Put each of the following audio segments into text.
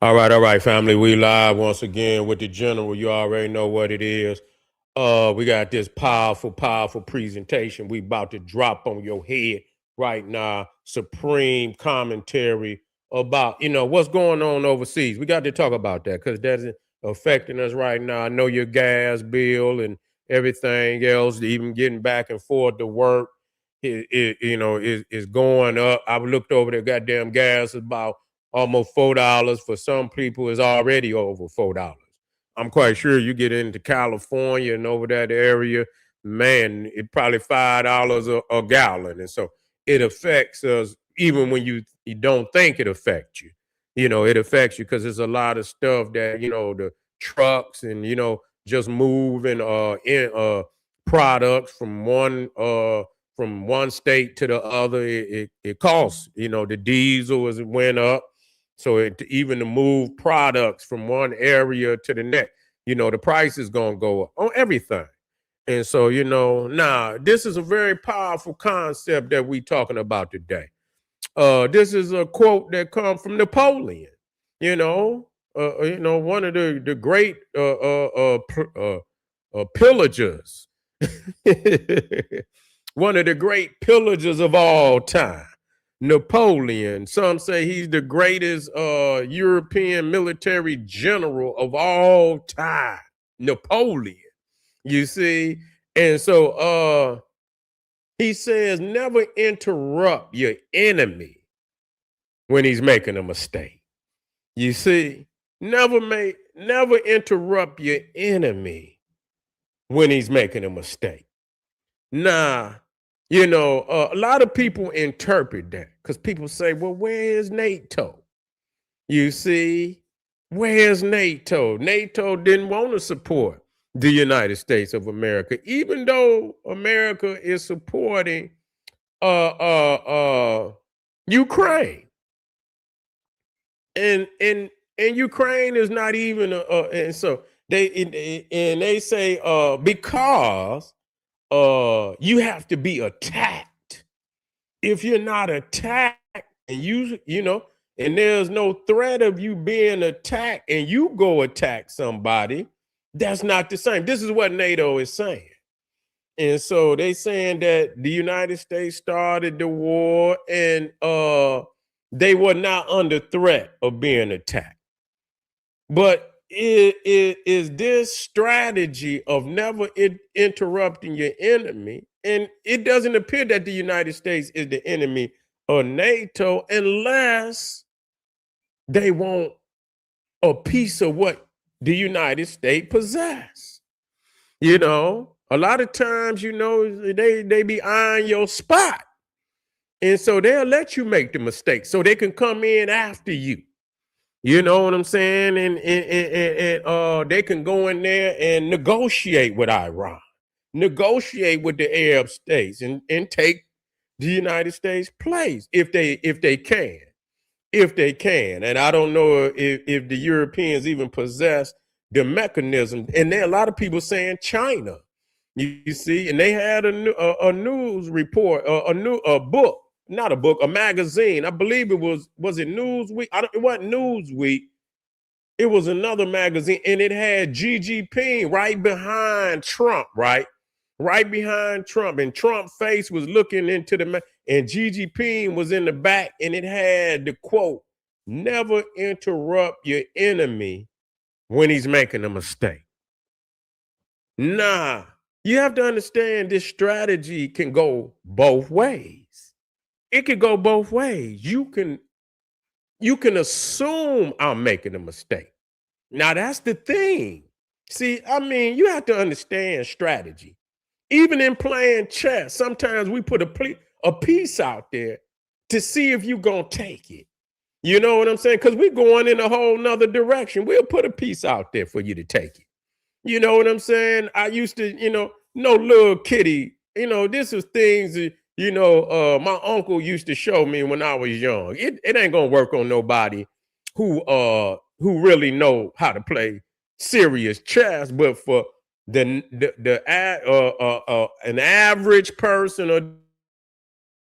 All right, family. We live once again with the general. You already know what it is. We got this powerful presentation we about to drop on your head right now. Supreme commentary about, what's going on overseas. We got to talk about that because that's affecting us right now. I know your gas bill and everything else, even getting back and forth to work, is going up. I looked over the goddamn gas about almost $4. For some people, it's already over $4. I'm quite sure you get into California and over that area, man, it probably $5 a gallon. And so it affects us even when you don't think it affects you. It affects you because there's a lot of stuff that, the trucks and, just moving in products from one state to the other. It costs, the diesel as it went up. So even to move products from one area to the next, the price is going to go up on everything. And so, now this is a very powerful concept that we talking about today. This is a quote that comes from Napoleon, one of the great pillagers, one of the great pillagers of all time. Napoleon. Some say he's the greatest European military general of all time. Napoleon. You see? And so he says never interrupt your enemy when he's making a mistake. You see? Never interrupt your enemy when he's making a mistake. Nah, a lot of people interpret that because people say, well, where is NATO? You see, where's NATO? NATO didn't want to support the United States of America, even though America is supporting Ukraine. And Ukraine is not even and so they say because you have to be attacked. If you're not attacked and and there's no threat of you being attacked and you go attack somebody, that's not the same. This is what NATO is saying. And so they saying that the United States started the war and they were not under threat of being attacked. But is this strategy of never interrupting your enemy, and it doesn't appear that the United States is the enemy of NATO unless they want a piece of what the United States possess. A lot of times, they be eyeing your spot. And so they'll let you make the mistake so they can come in after you. You know what I'm saying? And they can go in there and negotiate with Iran, negotiate with the Arab states, and take the United States place if they can. If they can. And I don't know if the Europeans even possess the mechanism. And there are a lot of people saying China, you see, and they had a news report, a book, not a book, a magazine. I believe it was it Newsweek? It wasn't Newsweek. It was another magazine, and it had Xi Jinping right behind Trump, right? Right behind Trump. And Trump's face was looking into and Xi Jinping was in the back, and it had the quote, never interrupt your enemy when he's making a mistake. Nah, you have to understand this strategy can go both ways. It can go both ways. You can assume I'm making a mistake. Now that's the thing. See, I mean, you have to understand strategy. Even in playing chess, sometimes we put a piece out there to see if you're going to take it. You know what I'm saying? Because we're going in a whole nother direction. We'll put a piece out there for you to take it. You know what I'm saying? I used to, no little kitty, this is things that, my uncle used to show me when I was young. It ain't going to work on nobody who really know how to play serious chess, but for an average person or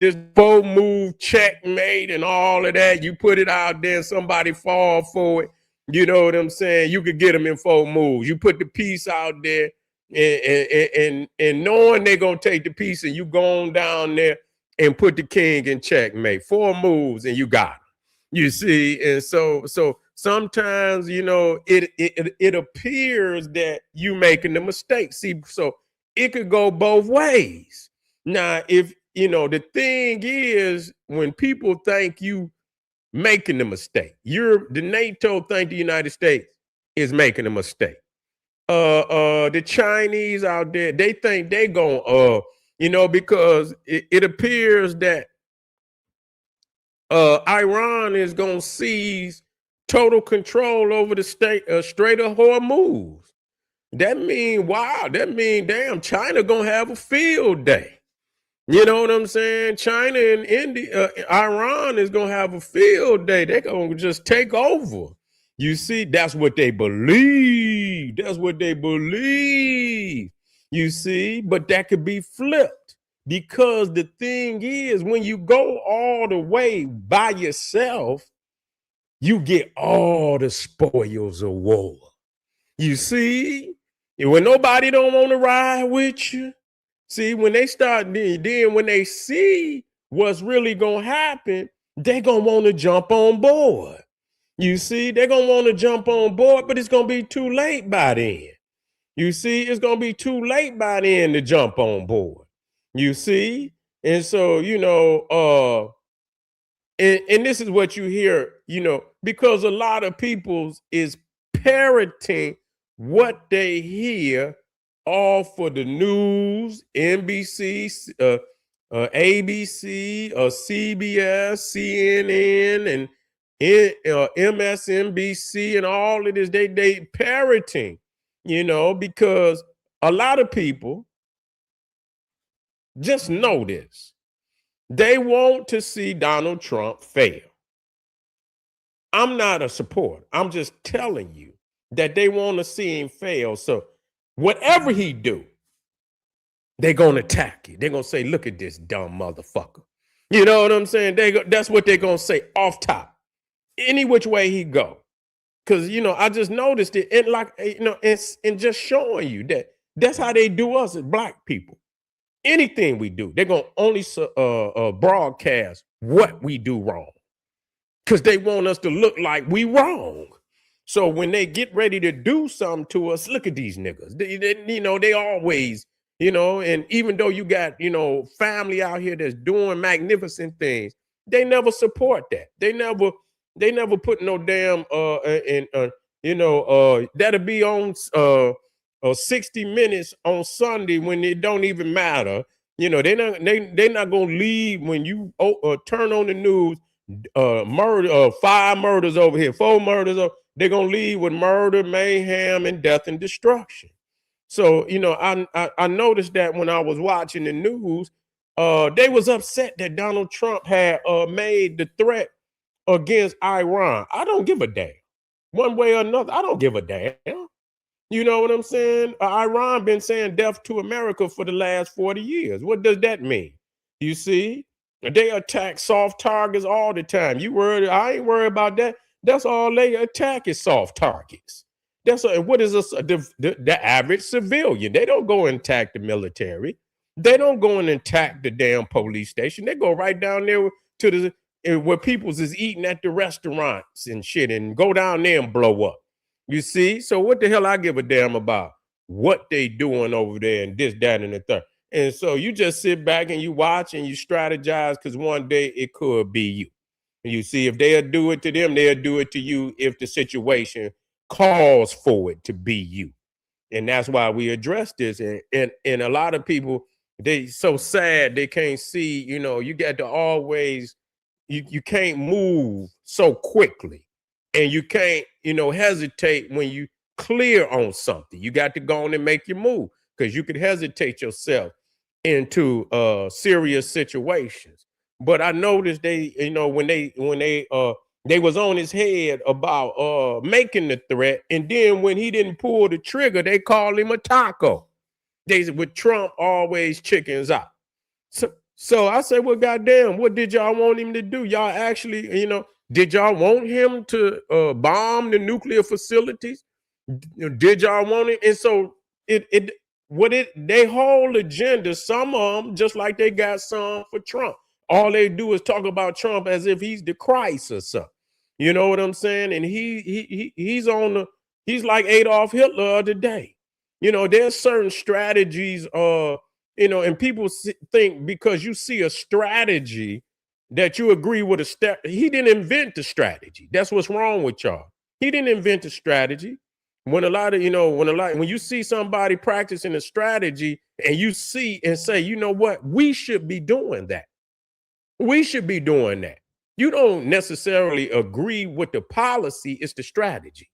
this 4-move checkmate and all of that. You put it out there and somebody fall for it. You know what I'm saying? You could get them in 4 moves. You put the piece out there and knowing they're going to take the piece, and you go on down there and put the king in checkmate. 4 moves and you got it. You see, and so sometimes, you know, it appears that you making the mistake. See, so it could go both ways. Now, if you know, the thing is, when people think you making the mistake, the NATO think the United States is making a mistake. The Chinese out there, they think they going you know, because it appears that Iran is going to seize total control over the Strait of Hormuz. That mean, wow, that mean, damn, China going to have a field day. You know what I'm saying? China and India, Iran is going to have a field day. They're going to just take over. You see, that's what they believe. That's what they believe. You see, but that could be flipped, because the thing is, when you go all the way by yourself, you get all the spoils of war. You see, when nobody don't want to ride with you, see, when they start, then when they see what's really going to happen, they're going to want to jump on board. You see, they're going to want to jump on board, but it's going to be too late by then. You see, it's going to be too late by then to jump on board. You see? And so, you know, and this is what you hear, you know, because a lot of people is parroting what they hear all for the news, NBC, ABC, CBS, CNN, and MSNBC, and all of this. They parroting, you know, because a lot of people just know this. They want to see Donald Trump fail. I'm not a supporter. I'm just telling you that they want to see him fail. So whatever he do, they're going to attack it. They're going to say, look at this dumb motherfucker. You know what I'm saying? That's what they're going to say off top, any which way he go. Because, you know, I just noticed it. And like, you know, and just showing you that that's how they do us as black people. Anything we do, they're going to only broadcast what we do wrong, because they want us to look like we wrong. So when they get ready to do something to us, look at these niggas. You know, they always, you know, and even though you got, you know, family out here that's doing magnificent things, they never support that. They never put no damn you know, that'll be on 60 Minutes on Sunday when it don't even matter. You know, they're not gonna leave when you turn on the news. Murder, 5 murders over here, 4 murders. They're gonna leave with murder, mayhem, and death and destruction. So, you know, I noticed that when I was watching the news, they was upset that Donald Trump had made the threat against Iran. I don't give a damn. One way or another, I don't give a damn. You know what I'm saying? Iran been saying death to America for the last 40 years. What does that mean? You see? They attack soft targets all the time. You worried? I ain't worried about that. That's all they attack is soft targets. What is the average civilian? They don't go and attack the military. They don't go and attack the damn police station. They go right down there to where people's is eating at the restaurants and shit, and go down there and blow up. You see? So what the hell I give a damn about what they doing over there and this, that, and the third. And so you just sit back and you watch and you strategize, because one day it could be you. And you see, if they'll do it to them, they'll do it to you if the situation calls for it to be you. And that's why we address this. And a lot of people, they so sad they can't see, you know, you got to always, you can't move so quickly, and you can't, you know, hesitate when you clear on something. You got to go on and make your move, because you could hesitate yourself into serious situations. But I noticed they, you know, when they was on his head about making the threat, and then when he didn't pull the trigger, they called him a taco. They said, with Trump always chickens out. So So I said, well, goddamn, what did y'all want him to do? Y'all actually, did y'all want him to bomb the nuclear facilities? Did y'all want it? And so their whole agenda, some of them, just like they got some for Trump. All they do is talk about Trump as if he's the Christ or something. You know what I'm saying? And he's like Adolf Hitler of the day. There's certain strategies, and people think because you see a strategy that you agree with he didn't invent the strategy. That's what's wrong with y'all. He didn't invent the strategy. When you see somebody practicing a strategy and you see and say, you know what, we should be doing that. We should be doing that. You don't necessarily agree with the policy, it's the strategy,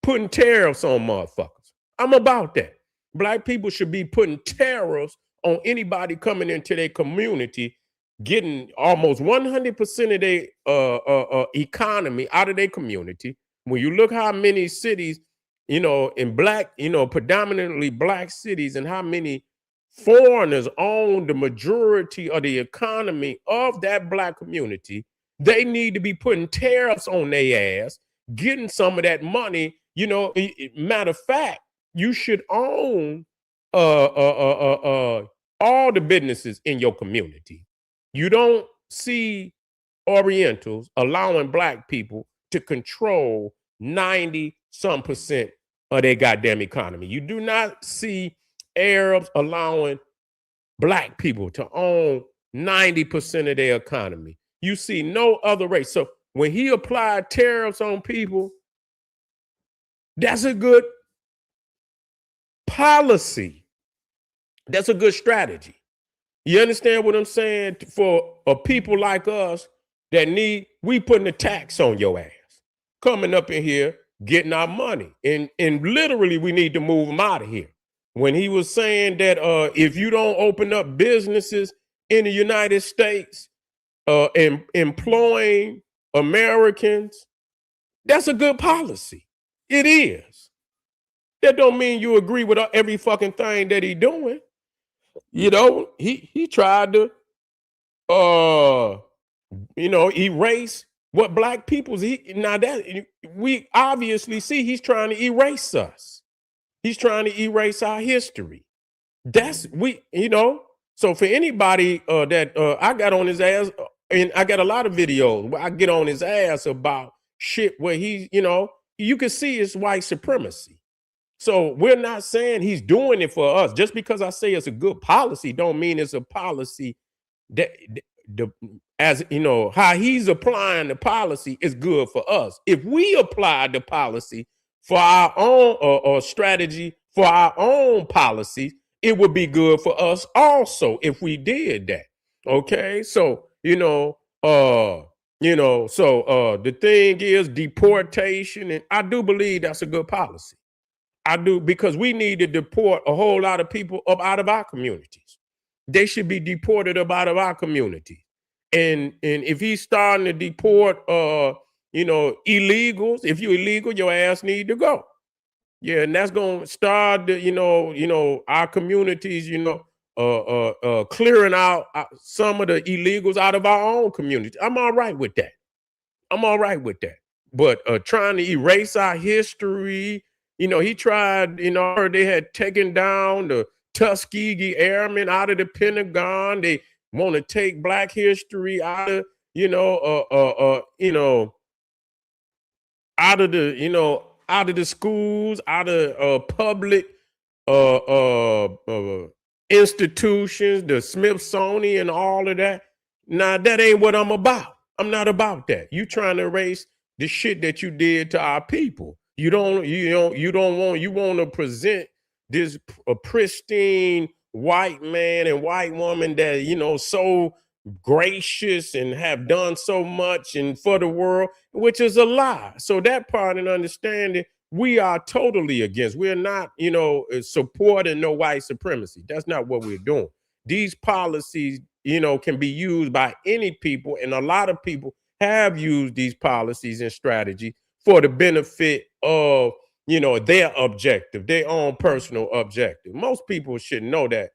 putting tariffs on motherfuckers. I'm about that. Black people should be putting tariffs on anybody coming into their community, getting almost 100% of their economy out of their community. When you look how many cities, in black, predominantly black cities, and how many foreigners own the majority of the economy of that black community, they need to be putting tariffs on their ass, getting some of that money. Matter of fact, you should own all the businesses in your community. You don't see Orientals allowing black people to control 90% of their goddamn economy. You do not see Arabs allowing black people to own 90% of their economy. You see no other race. So when he applied tariffs on people, that's a good policy. That's a good strategy. You understand what I'm saying? For a people like us that we putting a tax on your ass, coming up in here, getting our money. And literally we need to move them out of here. When he was saying that if you don't open up businesses in the United States, employing Americans, that's a good policy. It is. That don't mean you agree with every fucking thing that he doing. He tried to erase what black people's now that we obviously see he's trying to erase us. He's trying to erase our history. So for anybody that I got on his ass, and I got a lot of videos where I get on his ass about shit where you can see it's white supremacy. So we're not saying he's doing it for us. Just because I say it's a good policy don't mean it's a policy that how he's applying the policy is good for us. If we apply the policy for our own strategy, for our own policies, it would be good for us also if we did that. Okay, so the thing is deportation, and I do believe that's a good policy. I do, because we need to deport a whole lot of people up out of our communities. They should be deported up out of our community. And if he's starting to deport illegals, if you're illegal, your ass need to go. Yeah, and that's gonna start our communities, clearing out some of the illegals out of our own community. I'm all right with that. But trying to erase our history, he tried, I heard they had taken down the Tuskegee Airmen out of the Pentagon. They want to take Black history out of, out of the schools, out of public institutions, the Smithsonian, all of that. Now, that ain't what I'm about. I'm not about that. You trying to erase the shit that you did to our people. You want to present this pristine white man and white woman that, so gracious and have done so much and for the world, which is a lie. So that part and understanding, we are totally against. We're not, supporting no white supremacy. That's not what we're doing. These policies, can be used by any people, and a lot of people have used these policies and strategy for the benefit of, their objective, their own personal objective. Most people should know that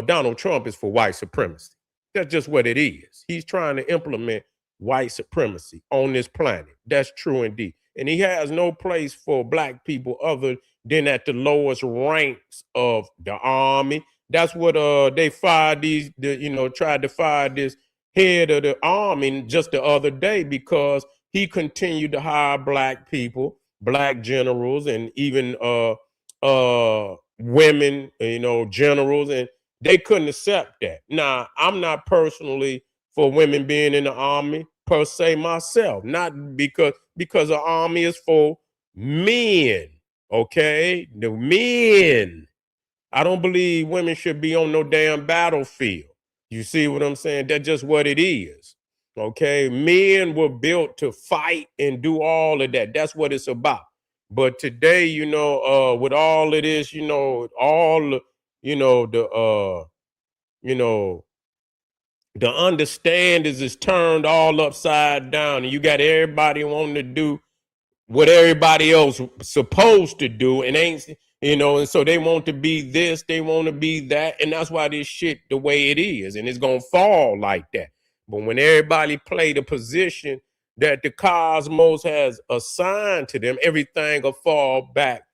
Donald Trump is for white supremacy. That's just what it is. He's trying to implement white supremacy on this planet. That's true indeed. And he has no place for black people other than at the lowest ranks of the army. That's what they fired tried to fire this head of the army just the other day because he continued to hire black people, black generals, and even women, generals, and they couldn't accept that. Now, I'm not personally for women being in the army per se myself, not because the army is for men, okay? The men. I don't believe women should be on no damn battlefield. You see what I'm saying? That's just what it is. Okay, men were built to fight and do all of that. That's what it's about. But today, with all of this, all you know, the understandings is turned all upside down, and you got everybody wanting to do what everybody else supposed to do, and ain't, and so they want to be this, they want to be that, and that's why this shit the way it is, and it's gonna fall like that. But when everybody play the position that the cosmos has assigned to them, everything will fall back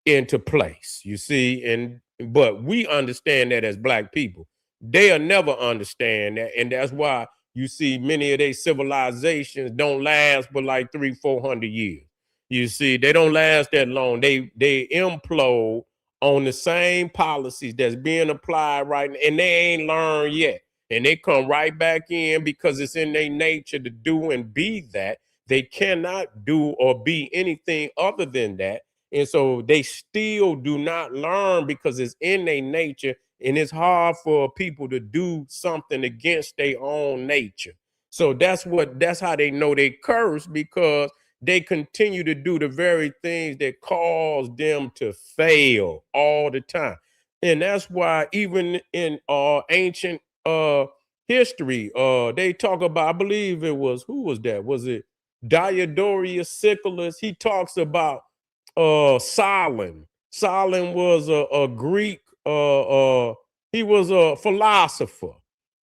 into place, you see. But we understand that as black people. They'll never understand that, and that's why you see many of their civilizations don't last but like 300-400 years. You see, they don't last that long. They implode on the same policies that's being applied right now, and they ain't learned yet. And they come right back in because it's in their nature to do and be that. They cannot do or be anything other than that. And so they still do not learn because it's in their nature, and it's hard for people to do something against their own nature. So that's how they know they curse, because they continue to do the very things that cause them to fail all the time. And that's why even in ancient history, they talk about, I believe it was, who was that? Was it Diodorus Siculus? He talks about Solon. Solon was a Greek, he was a philosopher.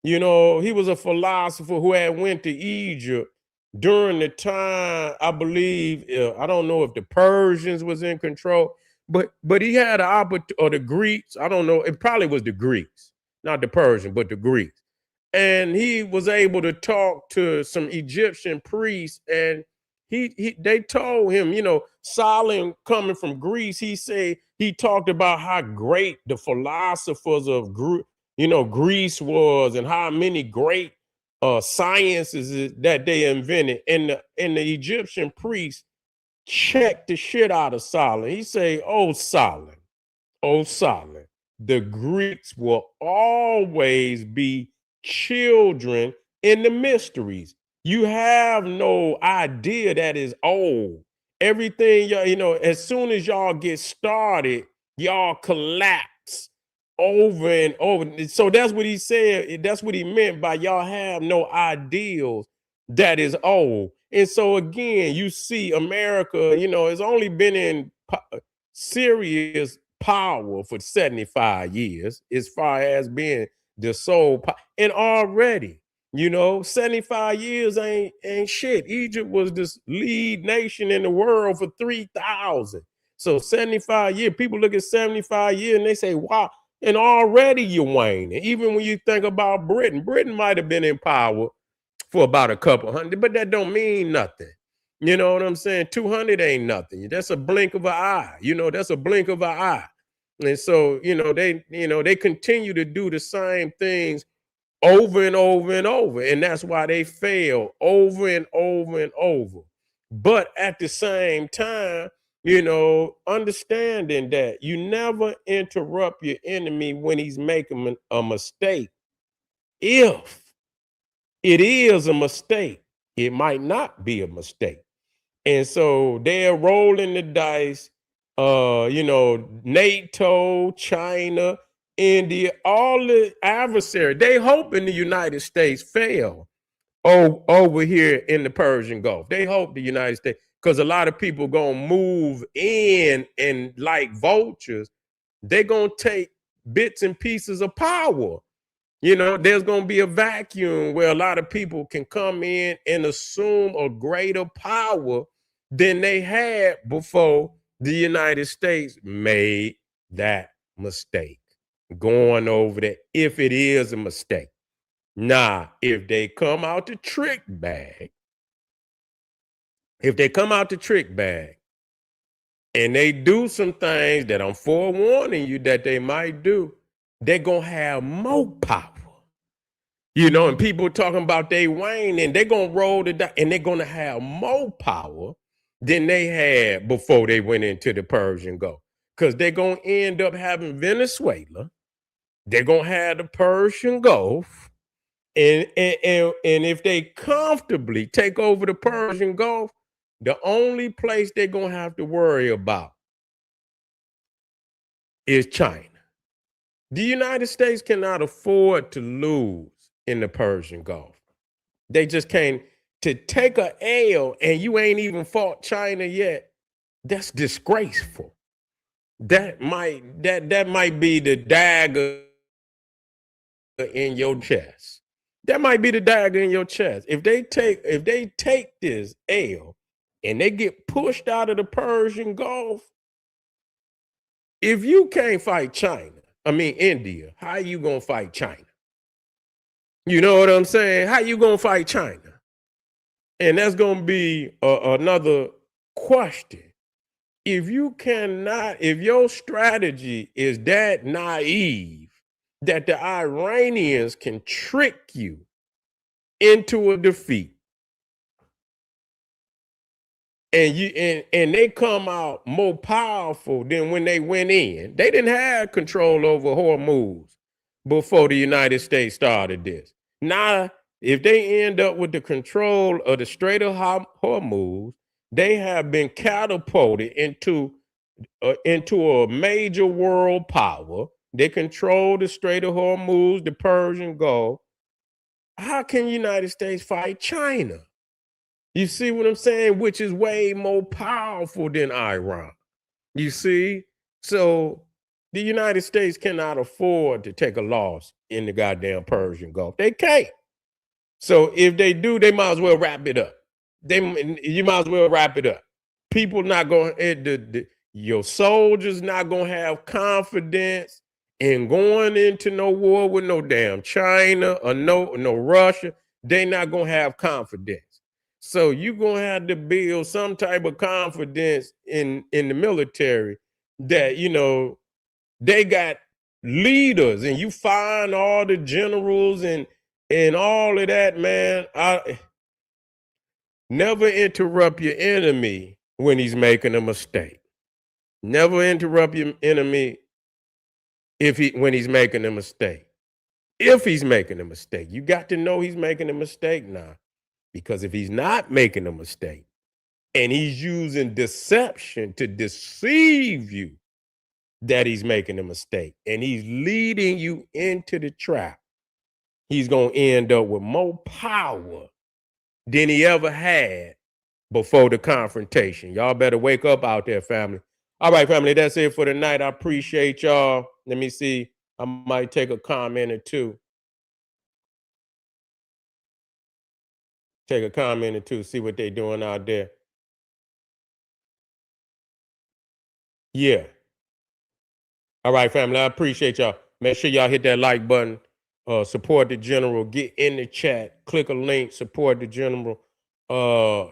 He was a philosopher who had went to Egypt during the time, I believe, I don't know if the Persians was in control, but he had an opportunity, or the Greeks, I don't know, it probably was the Greeks, not the Persian, but the Greeks. And he was able to talk to some Egyptian priests, and they told him, Solon, coming from Greece, he talked about how great the philosophers of Greece was, and how many great sciences that they invented. And the Egyptian priest checked the shit out of Solon. He say, "Oh Solon, oh Solon, the Greeks will always be children in the mysteries. You have no idea that is old. Everything, as soon as y'all get started, y'all collapse over and over." So that's what he said. That's what he meant by y'all have no ideals that is old. And so again, you see America, it's only been in serious power for 75 years as far as being the sole and already, 75 years ain't shit. Egypt was this lead nation in the world for 3,000. So 75 years, people look at 75 years and they say, wow. And already you're waning. Even when you think about Britain might have been in power for about a couple hundred, but that don't mean nothing. You know what I'm saying? 200 ain't nothing. That's a blink of an eye. That's a blink of an eye. And so, they continue to do the same things over and over and over. And that's why they fail over and over and over. But at the same time, understanding that you never interrupt your enemy when he's making a mistake. If it is a mistake, it might not be a mistake. And so they're rolling the dice, NATO, China, India, all the adversaries, they hoping the United States fail over here in the Persian Gulf. They hope the United States, because a lot of people gonna move in, and like vultures, they're gonna take bits and pieces of power. You know, there's going to be a vacuum where a lot of people can come in and assume a greater power than they had before the United States made that mistake. Going over that, if it is a mistake. Now, if they come out the trick bag, and they do some things that I'm forewarning you that they might do, they're going to have more power. You know, and people talking about they wane, and they're going to roll the dice, and they're going to have more power than they had before they went into the Persian Gulf. Because they're going to end up having Venezuela. They're going to have the Persian Gulf. And if they comfortably take over the Persian Gulf, the only place they're going to have to worry about is China. The United States cannot afford to lose in the Persian Gulf. They just can't. To take a L and you ain't even fought China yet, that's disgraceful. That might be the dagger in your chest. That might be the dagger in your chest. If they take this L and they get pushed out of the Persian Gulf, if you can't fight India, how you gonna fight China? You know what I'm saying? How you gonna fight China? And that's gonna be another question. If your strategy is that naive that the Iranians can trick you into a defeat, and they come out more powerful than when they went in. They didn't have control over Hormuz before the United States started this. Now, if they end up with the control of the Strait of Hormuz, they have been catapulted into a major world power. They control the Strait of Hormuz, the Persian Gulf. How can the United States fight China? You see what I'm saying? Which is way more powerful than Iran. You see? So the United States cannot afford to take a loss in the goddamn Persian Gulf. They can't. So if they do, they might as well wrap it up. You might as well wrap it up. People not going, your soldiers not going to have confidence in going into no war with no damn China or no Russia. They not going to have confidence. So you're going to have to build some type of confidence in the military that, you know, they got leaders, and you find all the generals and all of that, man. Never interrupt your enemy when he's making a mistake. Never interrupt your enemy when he's making a mistake. If he's making a mistake, you got to know he's making a mistake now. Because if he's not making a mistake and he's using deception to deceive you that he's making a mistake and he's leading you into the trap, he's going to end up with more power than he ever had before the confrontation. Y'all better wake up out there, family. All right, family, that's it for tonight. I appreciate y'all. Let me see. I might take a comment or two. See what they're doing out there. Yeah. All right, family. I appreciate y'all. Make sure y'all hit that like button. Support the general. Get in the chat. Click a link. Support the general.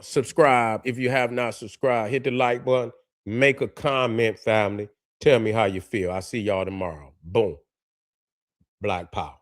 Subscribe if you have not subscribed. Hit the like button. Make a comment, family. Tell me how you feel. I'll see y'all tomorrow. Boom. Black Power.